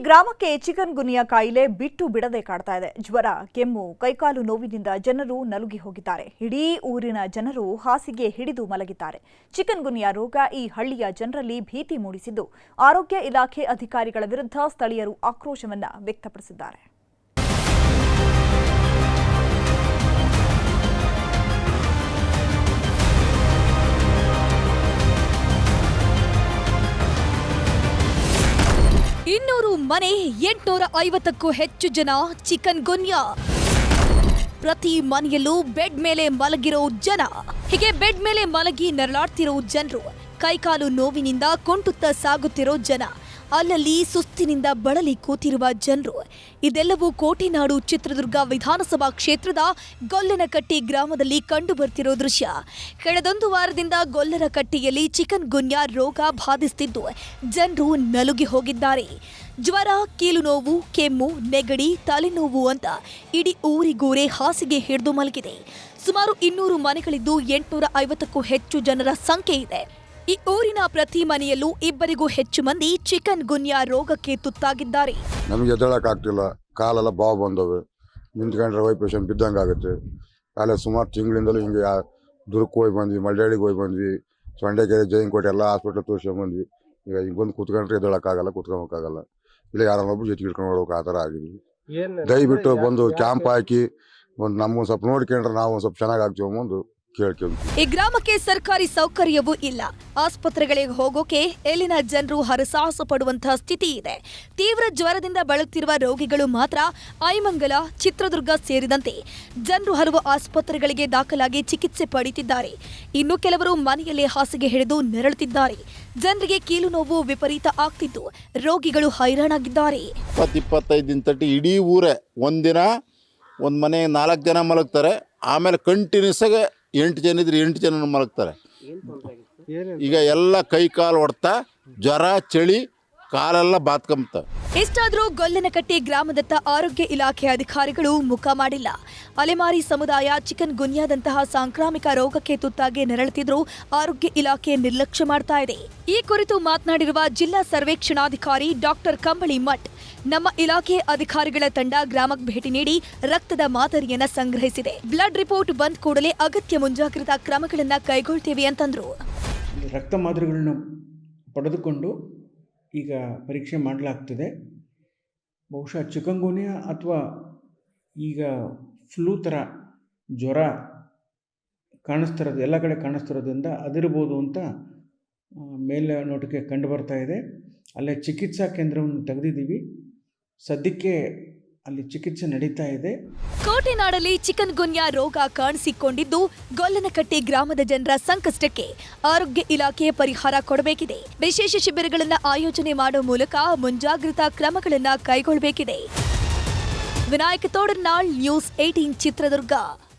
ಗ್ರಾಮಕ್ಕೆ ಚಿಕನ್ ಗುನ್ಯಾ ಕಾಯಿಲೆ ಬಿಟ್ಟು ಬಿಡದೆ ಕಾಡ್ತಾ ಇದೆ. ಜ್ವರ, ಕೆಮ್ಮು, ಕೈಕಾಲು ನೋವಿನಿಂದ ಜನರು ನಲುಗಿ ಹೋಗಿದ್ದಾರೆ. ಇಡೀ ಊರಿನ ಜನರು ಹಾಸಿಗೆ ಹಿಡಿದು ಮಲಗಿದ್ದಾರೆ. ಚಿಕನ್ ಗುನ್ಯಾ ರೋಗ ಈ ಹಳ್ಳಿಯ ಜನರಲ್ಲಿ ಭೀತಿ ಮೂಡಿಸಿದ್ದು, ಆರೋಗ್ಯ ಇಲಾಖೆ ಅಧಿಕಾರಿಗಳ ವಿರುದ್ಧ ಸ್ಥಳೀಯರು ಆಕ್ರೋಶವನ್ನ ವ್ಯಕ್ತಪಡಿಸಿದ್ದಾರೆ. ಇನ್ನೂರು ಮನೆ 850ಕ್ಕೂ ಹೆಚ್ಚು ಜನ ಚಿಕನ್ ಗುನ್ಯಾ. ಪ್ರತಿ ಮನೆಯಲ್ಲೂ ಬೆಡ್ ಮೇಲೆ ಮಲಗಿರೋ ಜನ. ಹೀಗೆ ಬೆಡ್ ಮೇಲೆ ಮಲಗಿ ನರಳಾಡ್ತಿರೋ ಜನರು, ಕೈಕಾಲು ನೋವಿನಿಂದ ಕೊಂಟುತ್ತಾ ಸಾಗುತ್ತಿರೋ ಜನ, ಅಲ್ಲಲ್ಲಿ ಸುಸ್ತಿನಿಂದ ಬಳಲಿ ಕೂತಿರುವ ಜನರು. ಇದೆಲ್ಲವೂ ಕೋಟೆನಾಡು ಚಿತ್ರದುರ್ಗ ವಿಧಾನಸಭಾ ಕ್ಷೇತ್ರದ ಗೊಲ್ಲನಕಟ್ಟಿ ಗ್ರಾಮದಲ್ಲಿ ಕಂಡು ಬರ್ತಿರೋ ದೃಶ್ಯ. ಕಳೆದೊಂದು ವಾರದಿಂದ ಗೊಲ್ಲನಕಟ್ಟಿಯಲ್ಲಿ ಚಿಕನ್ ಗುನ್ಯಾ ರೋಗ ಬಾಧಿಸುತ್ತಿದ್ದು, ಜನರು ನಲುಗಿ ಹೋಗಿದ್ದಾರೆ. ಜ್ವರ, ಕೀಲು ನೋವು, ಕೆಮ್ಮು, ನೆಗಡಿ, ತಲೆನೋವು ಅಂತ ಇಡೀ ಊರಿಗೂರೇ ಹಾಸಿಗೆ ಹಿಡಿದು ಮಲಗಿದೆ. ಸುಮಾರು 200 ಮನೆಗಳಿದ್ದು 850ಕ್ಕೂ ಹೆಚ್ಚು ಜನರ ಸಂಖ್ಯೆ ಇದೆ. ಈ ಊರಿನ ಪ್ರತಿ ಮನೆಯಲ್ಲೂ 2 ಹೆಚ್ಚು ಮಂದಿ ಚಿಕನ್ ಗುನ್ಯಾ ರೋಗಕ್ಕೆ ತುತ್ತಾಗಿದ್ದಾರೆ. ನಮಗೆ ಎದ್ದೇಳಕ್ ಆಗ್ತಿಲ್ಲ, ಕಾಲೆಲ್ಲ ಬಾವು ಬಂದವೆ, ನಿಂತ್ಕೊಂಡ್ರೆ ವೈಬ್ರೇಷನ್ ಬಿದ್ದಂಗೆ ಆಗುತ್ತೆ. ಕಾಲೇ ಸುಮಾರು ತಿಂಗಳಿಂದಲೂ ಹಿಂಗೆ ದುರ್ಗಕ್ಕೆ ಹೋಗಿ ಬಂದ್ವಿ, ಮಲ್ಯಾಳಿಗೆ ಹೋಗಿ ಬಂದ್ವಿ, ಸೊಂಡೆಕೆರೆ, ಜೈನ್ಕೋಟೆ ಎಲ್ಲ ಹಾಸ್ಪಿಟ್ಲ್ ತೋರಿಸ್ಕೊಂಡು ಬಂದ್ವಿ. ಈಗ ಹಿಂಗೆ ಬಂದು ಕೂತ್ಕೊಂಡ್ರೆ ಎದ್ದೇಳಕ್ಕಾಗಲ್ಲ, ಕೂತ್ಕೊಳಕ್ಕಾಗಲ್ಲ. ಇಲ್ಲ ಯಾರನ್ನೊಬ್ರು ಜೊತೆ ಹಿಡ್ಕೊಂಡು ಹೋಗೋಕೆ ಆ ಥರ ಆಗಿದ್ವಿ. ದಯವಿಟ್ಟು ಬಂದು ಕ್ಯಾಂಪ್ ಹಾಕಿ ಒಂದು ನಮ್ಗೊಂದು ಸ್ವಲ್ಪ ನೋಡ್ಕೊಂಡ್ರೆ ನಾವು ಒಂದು ಸ್ವಲ್ಪ ಚೆನ್ನಾಗಿ ಆಗ್ತೀವಿ ಒಂದು ಕೇಳ್ಕೊಂತೀವಿ. ಈ ಗ್ರಾಮಕ್ಕೆ ಸರ್ಕಾರಿ ಸೌಕರ್ಯವೂ ಇಲ್ಲ. ಆಸ್ಪತ್ರೆಗಳಿಗೆ ಹೋಗೋಕೆ ಇಲ್ಲಿನ ಜನರು ಹರಸಾಹಸ ಪಡುವಂತಹ ಸ್ಥಿತಿ ಇದೆ. ತೀವ್ರ ಜ್ವರದಿಂದ ಬಳಲುತ್ತಿರುವ ರೋಗಿಗಳು ಮಾತ್ರ ಐಮಂಗಲ, ಚಿತ್ರದುರ್ಗ ಸೇರಿದಂತೆ ಜನರು ಹಲವು ಆಸ್ಪತ್ರೆಗಳಿಗೆ ದಾಖಲಾಗಿ ಚಿಕಿತ್ಸೆ ಪಡೆಯುತ್ತಿದ್ದಾರೆ. ಇನ್ನು ಕೆಲವರು ಮನೆಯಲ್ಲೇ ಹಾಸಿಗೆ ಹಿಡಿದು ನೆರಳುತ್ತಿದ್ದಾರೆ. ಜನರಿಗೆ ಕೀಲು ನೋವು ವಿಪರೀತ ಆಗ್ತಿದ್ದು, ರೋಗಿಗಳು ಹೈರಾಣಾಗಿದ್ದಾರೆ. 20-25 ದಿನ ತಟ್ಟಿ ಇಡೀ ಊರೇ ಒಂದಿನ ಒಂದು ಮನೆ 4 ಜನ ಮಲಗ್ತಾರೆ. ಆಮೇಲೆ ಕಂಟಿನ್ಯೂಸ್ ಆಗಿ 8 ಜನ ಇದ್ರೆ 8 ಜನ ಮಲಗ್ತಾರೆ. ಈಗ ಎಲ್ಲ ಕೈ ಕಾಲು ಹೊಡ್ತಾ, ಜ್ವರ, ಚಳಿ, ಕಾಲೆಲ್ಲ ಬಾತ್ಕೊಂಬ. ಇಷ್ಟಾದರೂ ಗೊಲ್ಲನಕಟ್ಟಿ ಗ್ರಾಮದತ್ತ ಆರೋಗ್ಯ ಇಲಾಖೆ ಅಧಿಕಾರಿಗಳು ಮುಖ ಮಾಡಿಲ್ಲ. ಅಲೆಮಾರಿ ಸಮುದಾಯ ಚಿಕನ್ ಗುನ್ಯಾದಂತಹ ಸಾಂಕ್ರಾಮಿಕ ರೋಗಕ್ಕೆ ತುತ್ತಾಗಿ ನೆರಳುತ್ತಿದ್ರೂ ಆರೋಗ್ಯ ಇಲಾಖೆ ನಿರ್ಲಕ್ಷ್ಯ ಮಾಡ್ತಾ ಇದೆ. ಈ ಕುರಿತು ಮಾತನಾಡಿರುವ ಜಿಲ್ಲಾ ಸರ್ವೇಕ್ಷಣಾಧಿಕಾರಿ ಡಾಕ್ಟರ್ ಕಂಬಳಿ ಮಠ್, ನಮ್ಮ ಇಲಾಖೆ ಅಧಿಕಾರಿಗಳ ತಂಡ ಗ್ರಾಮಕ್ಕೆ ಭೇಟಿ ನೀಡಿ ರಕ್ತದ ಮಾದರಿಯನ್ನ ಸಂಗ್ರಹಿಸಿದೆ. ಬ್ಲಡ್ ರಿಪೋರ್ಟ್ ಬಂದ ಕೂಡಲೇ ಅಗತ್ಯ ಮುಂಜಾಗ್ರತಾ ಕ್ರಮಗಳನ್ನ ಕೈಗೊಳ್ತೇವೆ ಅಂತಂದ್ರು. ರಕ್ತ ಮಾದರಿಗಳನ್ನು ಪಡೆದುಕೊಂಡು ಈಗ ಪರೀಕ್ಷೆ ಮಾಡಲಾಗ್ತದೆ. ಬಹುಶಃ ಚಿಕನ್ಗುನ್ಯಾ ಅಥವಾ ಈಗ ಫ್ಲೂ ಥರ ಜ್ವರ ಕಾಣಿಸ್ತಿರೋದು, ಎಲ್ಲ ಕಡೆ ಕಾಣಿಸ್ತಿರೋದ್ರಿಂದ ಅದಿರ್ಬೋದು ಅಂತ ಮೇಲ್ನೋಟಕ್ಕೆ ಕಂಡು ಬರ್ತಾ ಇದೆ. ಅಲ್ಲೇ ಚಿಕಿತ್ಸಾ ಕೇಂದ್ರವನ್ನು ತೆಗೆದಿದ್ದೀವಿ. ಸದ್ಯಕ್ಕೆ ಅಲ್ಲಿ ಚಿಕಿತ್ಸೆ ನಡೀತಾ ಇದೆ. ಕೋಟೆನಾಡಲ್ಲಿ ಚಿಕನ್ ಗುನ್ಯಾ ರೋಗ ಕಾಣಿಸಿಕೊಂಡಿದ್ದು, ಗೊಲ್ಲನಕಟ್ಟಿ ಗ್ರಾಮದ ಜನರ ಸಂಕಷ್ಟಕ್ಕೆ ಆರೋಗ್ಯ ಇಲಾಖೆ ಪರಿಹಾರ ಕೊಡಬೇಕಿದೆ. ವಿಶೇಷ ಶಿಬಿರಗಳನ್ನು ಆಯೋಜನೆ ಮಾಡುವ ಮೂಲಕ ಮುಂಜಾಗ್ರತಾ ಕ್ರಮಗಳನ್ನು ಕೈಗೊಳ್ಳಬೇಕಿದೆ. ವಿನಾಯಕ ತೋಡರ್ನಾಳ್, ನ್ಯೂಸ್ 18 ಚಿತ್ರದುರ್ಗ.